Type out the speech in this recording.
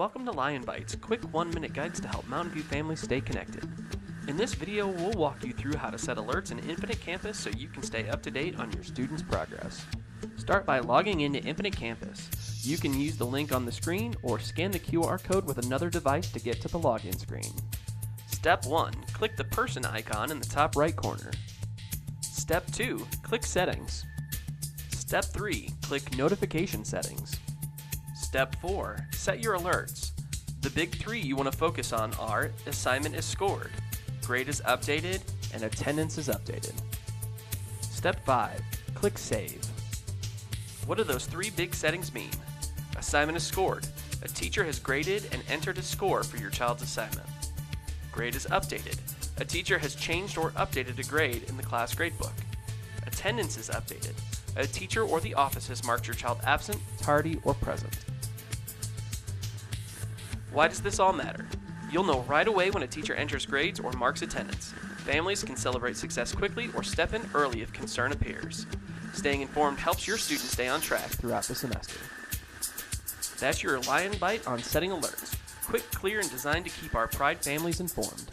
Welcome to Lion Bytes, quick 1-minute guides to help Mountain View families stay connected. In this video, we'll walk you through how to set alerts in Infinite Campus so you can stay up to date on your students' progress. Start by logging into Infinite Campus. You can use the link on the screen or scan the QR code with another device to get to the login screen. Step 1. Click the person icon in the top right corner. Step 2. Click Settings. Step 3. Click Notification Settings. Step 4. Set your alerts. The big three you want to focus on are assignment is scored, grade is updated, and attendance is updated. Step 5. Click Save. What do those three big settings mean? Assignment is scored. A teacher has graded and entered a score for your child's assignment. Grade is updated. A teacher has changed or updated a grade in the class gradebook. Attendance is updated. A teacher or the office has marked your child absent, tardy, or present. Why does this all matter? You'll know right away when a teacher enters grades or marks attendance. Families can celebrate success quickly or step in early if concern appears. Staying informed helps your students stay on track throughout the semester. That's your Lion Bite on setting alerts. Quick, clear, and designed to keep our Pride families informed.